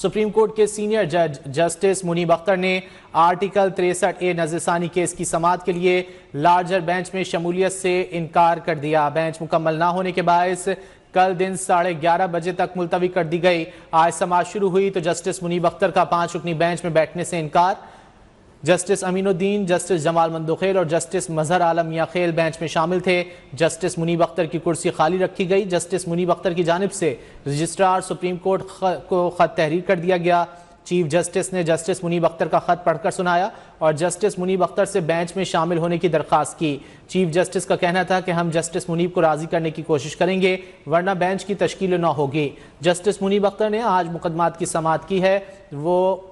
Supreme court के senior जज justice Munib Akhtar ने आर्टिकल 63A नज़रसानी केस की समाअत के लिए लार्जर बेंच में शमूलियत से इनकार कर दिया। बेंच मुकम्मल ना होने के बायस कल दिन 11:30 बजे तक मुलतवी कर दी गई। आज समाअत शुरू हुई तो जस्टिस मुनीब अख्तर का 5 रुकनी बेंच में बैठने से इनकार। जस्टिस अमीनुद्दीन, जस्टिस जमाल मंदोखेल और जस्टिस मजहर आलम मियां खेल बेंच में शामिल थे। जस्टिस मुनीब अख्तर की कुर्सी खाली रखी गई। जस्टिस मुनीब अख्तर की जानिब से रजिस्ट्रार सुप्रीम कोर्ट को खत तहरीर कर दिया गया। चीफ जस्टिस ने जस्टिस मुनीब अख्तर का खत पढ़कर सुनाया और जस्टिस मुनीब अख्तर से बेंच में शामिल होने की दरख्वास्त की। चीफ जस्टिस का कहना था कि हम जस्टिस मुनीब को राजी करने की कोशिश करेंगे वरना बेंच की तश्कील न होगी। जस्टिस मुनीब अख्तर ने आज मुकदमात की समाअत की है। वो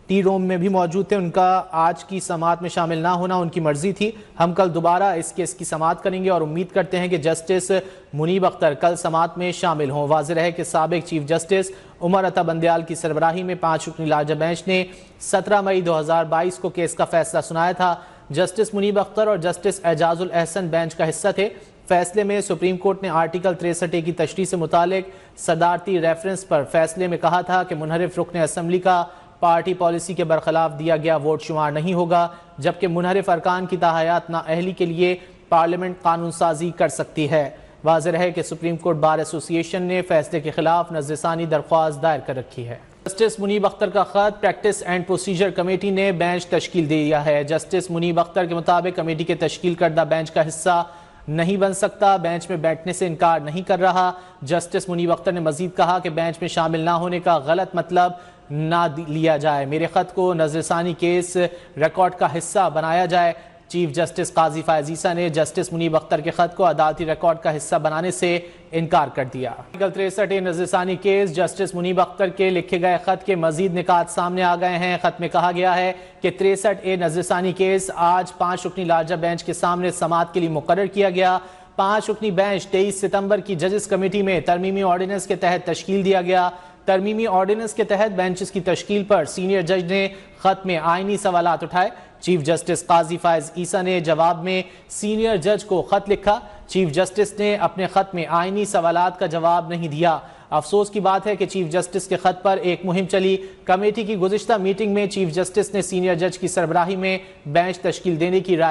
टी रूम में भी मौजूद थे। उनका आज की समाअत में शामिल ना होना उनकी मर्जी थी। हम कल दोबारा इस केस की समाअत करेंगे और उम्मीद करते हैं कि जस्टिस मुनीब अख्तर कल समाअत में शामिल हों। वाज़ेह है कि साबिक चीफ जस्टिस उमर अता बंदयाल की सरबराही में 5 रुकनी लार्जर बेंच ने 17 मई 2022 को केस का फैसला सुनाया था। जस्टिस मुनीब अख्तर और जस्टिस एजाजुल एहसन बेंच का हिस्सा थे। फैसले में सुप्रीम कोर्ट ने आर्टिकल 63A की तशरीह से मुतालिक सदारती रेफरेंस पर फैसले में कहा था कि मुनहरिफ रुकन असम्बली का पार्टी पॉलिसी के बरखिलाफ दिया गया वोट शुमार नहीं होगा, जबकि मुनहरिफ अरकान की ताहयात नाअहली के लिए पार्लियामेंट कानून साजी कर सकती है। वाज़ेह है कि सुप्रीम कोर्ट बार एसोसिएशन ने फैसले के खिलाफ नज़रसानी दरख्वास्त दायर कर रखी है। जस्टिस मुनीब अख्तर का खत प्रैक्टिस एंड प्रोसीजर कमेटी ने बेंच तश्कील दिया है। जस्टिस मुनीब अख्तर के मुताबिक कमेटी के तश्कील करदा बेंच का हिस्सा नहीं बन सकता, बेंच में बैठने से इनकार नहीं कर रहा। जस्टिस मुनीब अख्तर ने मजीद कहा कि बेंच में शामिल ना होने का गलत मतलब ना लिया जाए। मेरे खत को नज़रसानी केस रिकॉर्ड का हिस्सा बनाया जाए। चीफ जस्टिस काजी फायज ईसा ने जस्टिस मुनीब अख्तर के खत को अदालती रिकॉर्ड का हिस्सा बनाने से इनकार कर दिया। आर्टिकल 63A नज़रसानी केस जस्टिस मुनीब अख्तर के लिखे गए खत के मजीद निकात सामने आ गए हैं। खत में कहा गया है कि 63A नज़रसानी केस आज 5 रुकनी लार्जर बेंच के सामने समाअत के लिए मुकर्रर किया गया। 5 रुकनी बेंच 23 सितंबर की जजेस कमेटी में तरमीमी ऑर्डिनेंस के तहत तश्कील दिया गया। तरमीमी ऑर्डिनेंस के तहत बेंचेस की तश्कील पर सीनियर जज ने खत में आईनी सवालात उठाए। चीफ जस्टिस काजी फायज ईसा ने जवाब में सीनियर जज को खत लिखा। चीफ जस्टिस ने अपने खत में आईनी सवालात का जवाब नहीं दिया। अफसोस की बात है कि चीफ जस्टिस के खत पर एक मुहिम चली। कमेटी की गुज़िश्ता मीटिंग में चीफ जस्टिस ने सीनियर जज की सरबराही में बेंच तश्कील देने की राय